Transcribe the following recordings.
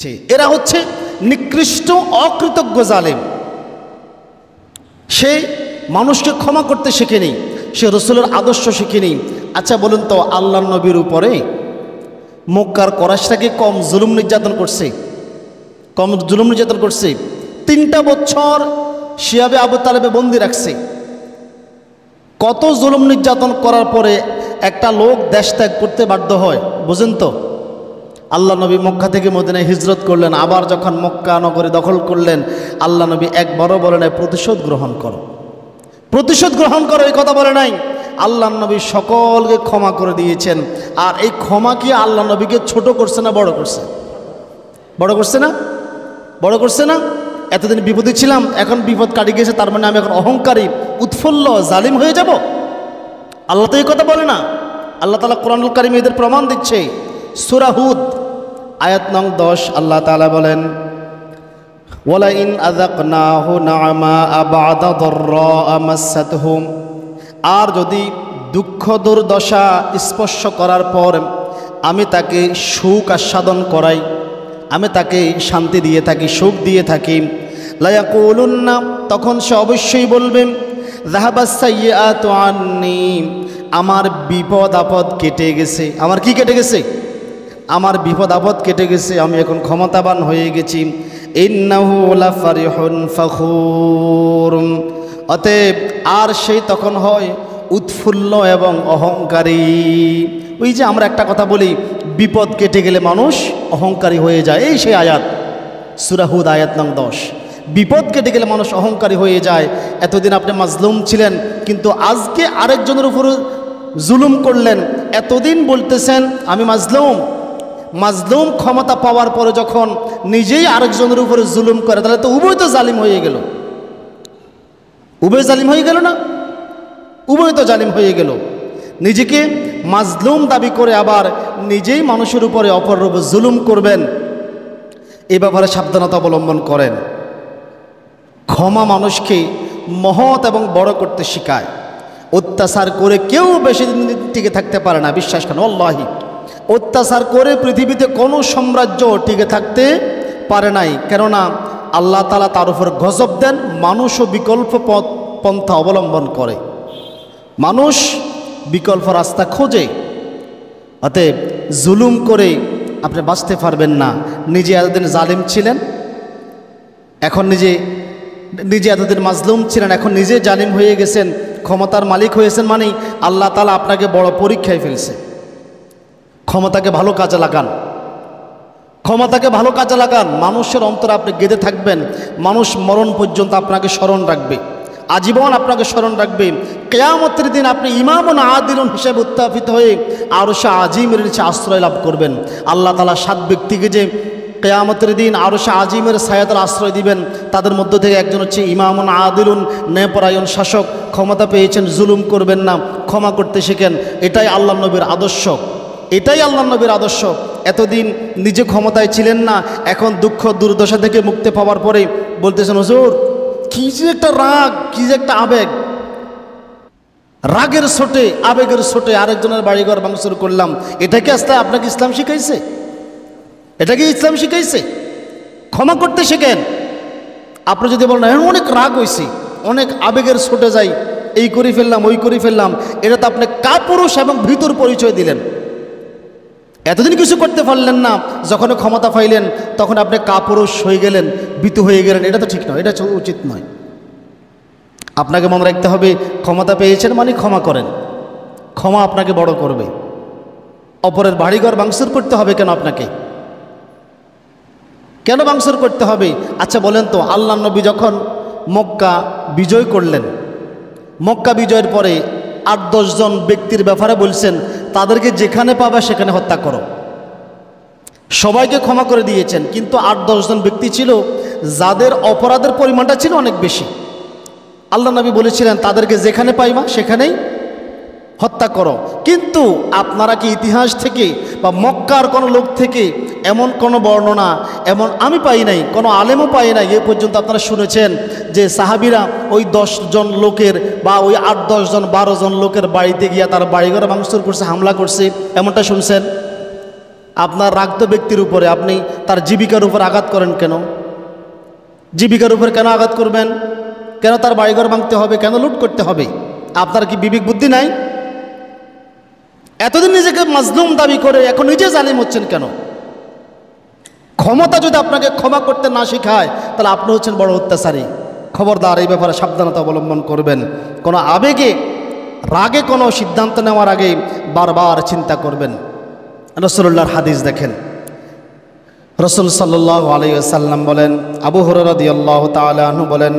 এরা হচ্ছে নিকৃষ্ট অকৃতজ্ঞ জালেম। সে মানুষকে ক্ষমা করতে শেখেনি, সে রসুলের আদর্শ শিখেনি। আচ্ছা বলুন তো, আল্লাহ নবীর উপরে মক্কার কোরাইশরা কম জুলুম নির্যাতন করছে? কম জুলুম নির্যাতন করছে? 3টা বছর শিয়াবে আবু তালেবে বন্দি রাখছে। কত জুলুম নির্যাতন করার পরে একটা লোক দেশ ত্যাগ করতে বাধ্য হয় বুঝেন তো? আল্লাহ নবী মক্কা থেকে মদিনায় হিজরত করলেন, আবার যখন মক্কা নগরী দখল করলেন, আল্লাহ নবী একবারও বলে নাই প্রতিশোধ গ্রহণ করো, প্রতিশোধ গ্রহণ করো, এই কথা বলে নাই। আল্লাহ নবী সকলকে ক্ষমা করে দিয়েছেন। আর এই ক্ষমা কি আল্লাহ নবীকে ছোট করছে না বড় করছে? বড় করছে না? বড় করছে না? এতদিন বিপদে ছিলাম, এখন বিপদ কাটি গেছে, তার মানে আমি এখন অহংকারী, উৎফুল্ল, জালিম হয়ে যাব? আল্লাহ তো এই কথা বলে না। আল্লাহ তাআলা কোরআনুল কারীমে এদের প্রমাণ দিচ্ছে। সূরা হুদ আয়াত নং 10 আল্লাহ তাআলা বলেন, ওয়ালা ইন আযাকনাহু না'মা বা'দা দাররা মাসাতহুম, আর যদি দুঃখ দুর্দশা স্পর্শ করার পর আমি তাকে সুখ আস্বাদন করাই, আমি তাকে শান্তি দিয়ে থাকি, সুখ দিয়ে থাকি, লা ইয়াকুলুন্না, তখন সে অবশ্যই বলবে, যাহাবাস সাইয়্যাতু আন্নী, আমার বিপদ আপদ কেটে গেছে। আমার কি কেটে গেছে? আমার বিপদ আপদ কেটে গেছে, আমি এখন ক্ষমতাবান হয়ে গেছি। ইন্নাহু লাফারিহুন ফাখুর, অতএব আর সেই তখন হয় উৎফুল্ল এবং অহংকারী। ওই যে আমরা একটা কথা বলি, বিপদ কেটে গেলে মানুষ অহংকারী হয়ে যায়, এই সেই আয়াত, সূরা হুদ আয়াত নং 10। বিপদ কেটে গেলে মানুষ অহংকারী হয়ে যায়। এতদিন আপনি মাজলুম ছিলেন, কিন্তু আজকে আরেকজনের উপরে জুলুম করলেন, এতদিন বলতেছেন আমি মাজলুম। মাজলুম ক্ষমতা পাওয়ার পরে যখন নিজেই আরেকজনের উপরে জুলুম করে, তাহলে তো উভয় তো জালিম হয়ে গেল। উভয় জালিম হয়ে গেল না? উভয় তো জালিম হয়ে গেল। নিজেকে মাজলুম দাবি করে আবার নিজেই মানুষের উপরে অপরের উপর জুলুম করবেন, এ ব্যাপারে সাবধানতা অবলম্বন করেন। ক্ষমা মানুষকে মহৎ এবং বড় করতে শেখায়। অত্যাচার করে কেউ বেশি দিন টিকে থাকতে পারে না, বিশ্বাস করেন। আল্লাহি, অত্যাচার করে পৃথিবীতে কোনো সাম্রাজ্য টিকে থাকতে পারে নাই। কেননা আল্লাহ তাআলা তার উপর গজব দেন, মানুষও বিকল্প পন্থা অবলম্বন করে, মানুষ বিকল্প রাস্তা খোঁজে। অতএব জুলুম করে আপনি বাঁচতে পারবেন না। নিজে এতদিন জালিম ছিলেন, এখন নিজে এতদিন মাজলুম ছিলেন, এখন নিজে জালিম হয়ে গেছেন, ক্ষমতার মালিক হয়েছেন, মানে আল্লাহ তাআলা আপনাকে বড় পরীক্ষায় ফেলছে। ক্ষমতাকে ভালো কাজে লাগান, ক্ষমতাকে ভালো কাজে লাগান। মানুষের অন্তরে আপনি গেঁথে থাকবেন, মানুষ মরণ পর্যন্ত আপনাকে স্মরণ রাখবে, আজীবন আপনাকে স্মরণ রাখবে। কিয়ামতের দিন আপনি ইমামুন আদিলুন হিসেবে উত্থাপিত হয়ে আরশে আজিমের নিচে আশ্রয় লাভ করবেন। আল্লাহ তাআলা 7 ব্যক্তিকে যে কিয়ামতের দিন আরশে আজিমের ছায়াতলে আশ্রয় দিবেন, তাদের মধ্য থেকে একজন হচ্ছে ইমামুন আদিলুন, ন্যায়পরায়ণ শাসক। ক্ষমতা পেয়েছেন, জুলুম করবেন না, ক্ষমা করতে শেখেন। এটাই আল্লাহ নবীর আদর্শ, এটাই আল্লাহ নবীর আদর্শ। এতদিন নিজে ক্ষমতায় ছিলেন না, এখন দুঃখ দুর্দশা থেকে মুক্তি পাওয়ার পরে বলতেছেন, হুজুর কি যে একটা রাগ, কি যে একটা আবেগ, রাগের ছোটে, আবেগের ছোটে আরেকজনের বাড়িঘর ভাঙচুর করলাম। এটাকে আসলে আপনাকে ইসলাম শিখাইছে? এটাকে ইসলাম শিখাইছে? ক্ষমা করতে শেখেন। আপনি যদি বলেন অনেক রাগ হয়েছি, অনেক আবেগের ছোটে যাই, এই করে ফেললাম, ওই করে ফেললাম, এটা তো আপনি কাপুরুষ এবং ভীতুর পরিচয় দিলেন। এতদিন কিছু করতে পারলেন না, যখন ক্ষমতা পাইলেন তখন আপনি কাপুরুষ হয়ে গেলেন, ভীতু হয়ে গেলেন। এটা তো ঠিক নয়, এটা উচিত নয়। আপনাকে মনে রাখতে হবে, ক্ষমতা পেয়েছেন মানে ক্ষমা করেন, ক্ষমা আপনাকে বড় করবে। অপরের বাড়িঘর ভাঙচুর করতে হবে কেন? আপনাকে কেন ভাঙচুর করতে হবে? আচ্ছা বলেন তো, আল্লাহ নবী যখন মক্কা বিজয় করলেন, মক্কা বিজয়ের পরে 8-10 জন ব্যক্তির ব্যাপারে বলছেন, তাদেরকে যেখানে পাবে সেখানে হত্যা করো। সবাইকে ক্ষমা করে দিয়েছেন, কিন্তু 8-10 জন ব্যক্তি ছিল যাদের অপরাধের পরিমাণটা ছিল অনেক বেশি। আল্লাহ নবী বলেছিলেন তাদেরকে যেখানে পাইবা সেখানেই হত্যা করো। কিন্তু আপনারা কি ইতিহাস থেকে বা মক্কার কোনো লোক থেকে এমন কোনো বর্ণনা এমন আমি পাই নাই, কোনো আলেমও পাই নাই এ পর্যন্ত আপনারা শুনেছেন যে সাহাবীরা ওই 10 জন লোকের বা ওই 8-10 জন 12 জন লোকের বাড়িতে গিয়া তার বাড়িঘর ভাঙচুর করছে, হামলা করছে, এমনটা শুনছেন? আপনার রাগত ব্যক্তির উপরে আপনি তার জীবিকার উপর আঘাত করেন কেন? জীবিকার উপর কেন আঘাত করবেন? কেন তার বাড়িঘর ভাঙতে হবে? কেন লুট করতে হবে? আপনার কি বিবেক বুদ্ধি নাই? এতদিন নিজেকে মাজলুম দাবি করে এখন নিজে জালিম হচ্ছেন কেন? ক্ষমতা যদি আপনাকে ক্ষমা করতে না শেখায় তাহলে আপনি হচ্ছেন বড় অত্যাচারী। খবরদার, এই ব্যাপারে সাবধানতা অবলম্বন করবেন। কোনো আবেগে রাগে কোনো সিদ্ধান্ত নেওয়ার আগে বারবার চিন্তা করবেন। রাসূলুল্লাহর হাদিস দেখেন, রাসূল সাল্লাল্লাহু আলাইহি ওয়াসাল্লাম বলেন, আবু হুরায়রা রাদিয়াল্লাহু তাআলা আনহু বলেন,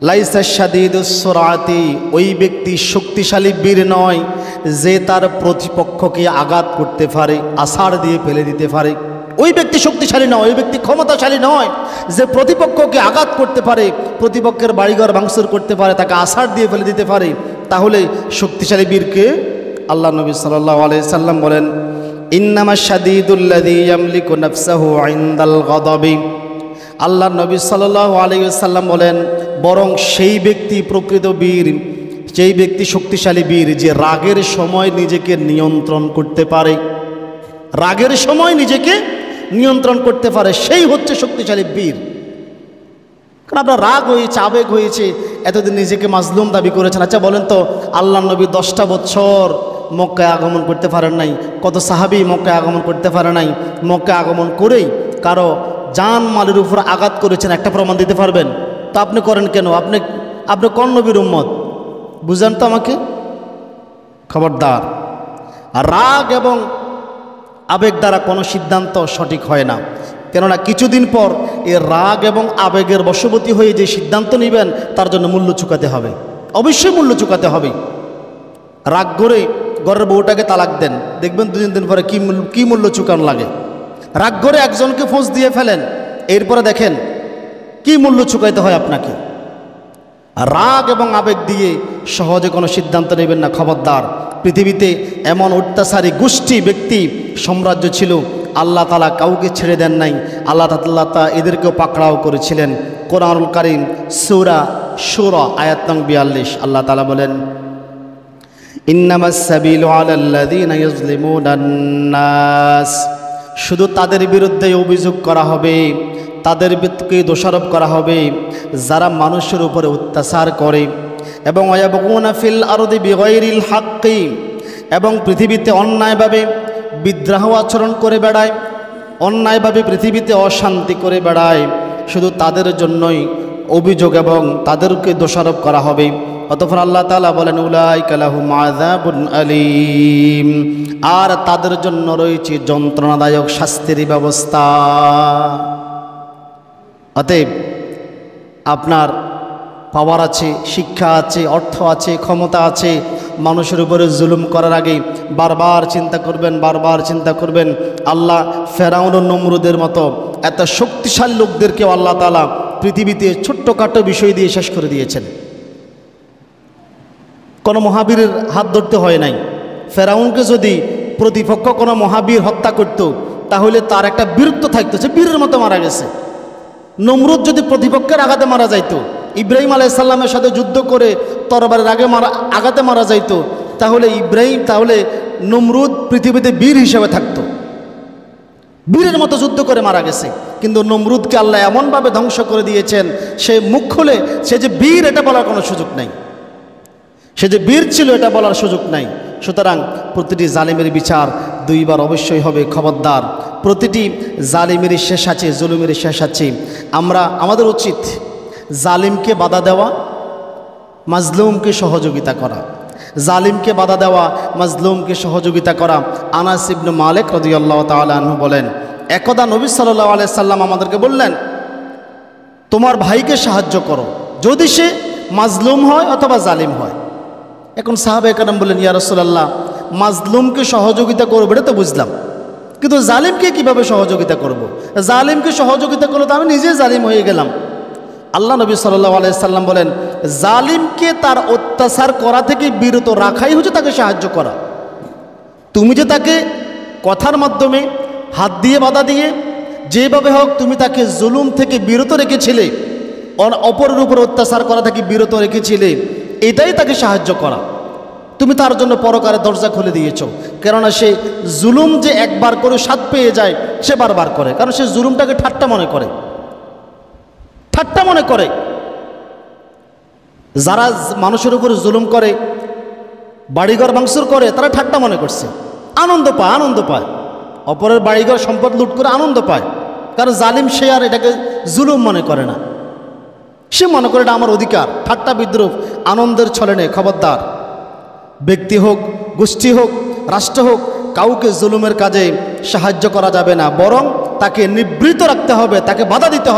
লাইসা শাদীদুস সুরাতি, ওই ব্যক্তি শক্তিশালী বীর নয় যে তার প্রতিপক্ষকে আঘাত করতে পারে, আছাড় দিয়ে ফেলে দিতে পারে। ওই ব্যক্তি শক্তিশালী নয়, ওই ব্যক্তি ক্ষমতাশালী নয় যে প্রতিপক্ষকে আঘাত করতে পারে, প্রতিপক্ষের বাড়িঘর ভাঙচুর করতে পারে, তাকে আছাড় দিয়ে ফেলে দিতে পারে। তাহলে শক্তিশালী বীরকে? আল্লাহ নবী সাল্লাল্লাহু আলাইহি সাল্লাম বলেন, ইন্নামা শাদীদুল্লাযী ইয়ামলিকু নাফসাহু ইনদাল গাদাবি। আল্লাহ নবী সাল্লাল্লাহু আলাইহি সাল্লাম বলেন, বরং সেই ব্যক্তি প্রকৃত বীর, সেই ব্যক্তি শক্তিশালী বীর যে রাগের সময় নিজেকে নিয়ন্ত্রণ করতে পারে। রাগের সময় নিজেকে নিয়ন্ত্রণ করতে পারে, সেই হচ্ছে শক্তিশালী বীর। কারণ আপনার রাগ হয়েছে, আবেগ হয়েছে, এতদিন নিজেকে মাজলুম দাবি করেছেন। আচ্ছা বলেন তো, আল্লাহ নবী 10টা বছর মক্কায় আগমন করতে পারেন নাই? কত সাহাবী মক্কায় আগমন করতে পারে নাই? মক্কায় আগমন করেই কারো জান মালের উপর আঘাত করেছেন, একটা প্রমাণ দিতে পারবেন? তো আপনি করেন কেন? আপনি কোন নবীর উম্মত? বুঝেন তো আমাকে। খবরদার, রাগ এবং আবেগ দ্বারা কোনো সিদ্ধান্ত সঠিক হয় না। কেননা কিছুদিন পর এই রাগ এবং আবেগের বশবর্তী হয়ে যে সিদ্ধান্ত নেবেন তার জন্য মূল্য চুকাতে হবে, অবশ্যই মূল্য চুকাতে হবে। রাগ করে ঘরের বউটাকে তালাক দেন, দেখবেন 2-3 দিন পরে কি মূল্য চুকানো লাগে। রাগ করে একজনকে ফোঁস দিয়ে ফেলেন, এরপরে দেখেন কি মূল্য চুকাইতে হয় আপনাকে। রাগ এবং আবেগ দিয়ে সহজে কোনো সিদ্ধান্ত নেবেন না। খবরদার, পৃথিবীতে এমন অত্যাচারী গোষ্ঠী, ব্যক্তি, সাম্রাজ্য ছিল, আল্লাহ তাআলা কাউকে ছেড়ে দেন নাই। আল্লাহ তাআলা এদেরকেও পাকড়াও করেছিলেন। কোরআনুল কারীম সূরা শুরা আয়াত নং 42 আল্লাহ তাআলা বলেন, ইন্নামাস সাবিলু আলাল্লাযীনা ইযলিমুনান নাস, শুধু তাদের বিরুদ্ধে অভিযোগ করা হবে, তাদের বিরুদ্ধে দোষারোপ করা হবে যারা মানুষের উপরে অত্যাচার করে এবং ওয়ায়াবগুনা ফিল আরদি বিগাইরিল হাক্কি, এবং পৃথিবীতে অন্যায়ভাবে বিদ্রোহ আচরণ করে বেড়ায়, অন্যায়ভাবে পৃথিবীতে অশান্তি করে বেড়ায়। শুধু তাদের জন্যই অভিযোগ এবং তাদেরকে দোষারোপ করা হবে। অতঃপর আল্লাহ তাআলা বলেন, উলাইকা লাহুম আযাবুন আলীম, আর তাদের জন্য রয়েছে যন্ত্রণাদায়ক শাস্তির ব্যবস্থা। অতএব আপনার পাওয়ার আছে, শিক্ষা আছে, অর্থ আছে, ক্ষমতা আছে, মানুষের উপরে জুলুম করার আগে বারবার চিন্তা করবেন, বারবার চিন্তা করবেন। আল্লাহ ফেরাউন ও নমরুদের মতো এত শক্তিশালী লোকদেরকেও আল্লাহ তাআলা পৃথিবীতে ছোট্টখাটো বিষয় দিয়ে শেষ করে দিয়েছেন। কোনো মহাবীরের হাত ধরতে হয় নাই। ফেরাউনকে যদি প্রতিপক্ষ কোনো মহাবীর হত্যা করত তাহলে তার একটা বীরত্ব থাকতো, সে বীরের মতো মারা গেছে। নমরুদ যদি প্রতিপক্ষের আঘাতে মারা যাইতো, ইব্রাহিম আলাইহিস সালামের সাথে যুদ্ধ করে তরবারের আঘাতে মারা যাইতো, তাহলে নমরুদ পৃথিবীতে বীর হিসেবে থাকতো। বীরের মতো যুদ্ধ করে মারা গেছে। কিন্তু নমরুদকে আল্লাহ এমনভাবে ধ্বংস করে দিয়েছেন, সে মুখ খুলে সে যে বীর এটা বলার কোনো সুযোগ নাই, সে যে বীর ছিল এটা বলার সুযোগ নাই। সুতরাং প্রতিটি জালিমের বিচার দুইবার অবশ্যই হবে। খবরদার, প্রতিটি জালিমেরই শেষ আছে, জুলুমের শেষ আছে। আমাদের উচিত জালিমকে বাধা দেওয়া, মাজলুমকে সহযোগিতা করা। জালিমকে বাধা দেওয়া, মাজলুমকে সহযোগিতা করা। আনাস ইবনে মালিক রাদিয়াল্লাহু তাআলা আনহু বলেন, একদা নবী সাল্লাল্লাহু আলাইহি সাল্লাম আমাদেরকে বললেন, তোমার ভাইকে সাহায্য করো, যদি সে মাজলুম হয় অথবা জালিম হয়। এখন সাহাবায়ে কেরাম বললেন, ইয়া রাসূলুল্লাহ, মাজলুমকে সহযোগিতা করবো এটা তো বুঝলাম, কিন্তু জালিমকে কিভাবে সহযোগিতা করব? জালিমকে সহযোগিতা করলে তো আমি নিজে জালিম হয়ে গেলাম। আল্লাহ নবী সাল্লাল্লাহু আলাইহি সাল্লাম বলেন, জালিমকে তার অত্যাচার করা থেকে বিরত রাখাই হচ্ছে তাকে সাহায্য করা। তুমি যে তাকে কথার মাধ্যমে, হাত দিয়ে বাধা দিয়ে, যেভাবে হোক তুমি তাকে জুলুম থেকে বিরত রেখেছিলে, অপরের উপর অত্যাচার করা থেকে বিরত রেখেছিলে, এটাই তাকে সাহায্য করা। তুমি তার জন্য পরকারে দরজা খুলে দিয়েছ, কেননা সে জুলুম যে একবার করে স্বাদ পেয়ে যায় সে বারবার করে, কারণ সে জুলুমটাকে ঠাট্টা মনে করে, ঠাট্টা মনে করে। যারা মানুষের উপর জুলুম করে, বাড়িঘর ভাঙচুর করে, তারা ঠাট্টা মনে করছে, আনন্দ পায়, আনন্দ পায়, অপরের বাড়িঘর সম্পদ লুট করে আনন্দ পায়। কারণ জালিম সে আর এটাকে জুলুম মনে করে না, সে মনে করে এটা আমার অধিকার। ঠাট্টা বিদ্রুপ আনন্দের ছলে খবরদার, ব্যক্তি হোক, গোষ্ঠী হোক, রাষ্ট্র হোক, কাউকে জুলুমের কাজে সাহায্য করা যাবে না, বরং তাকে নিবৃত রাখতে হবে, তাকে বাধা দিতে হবে।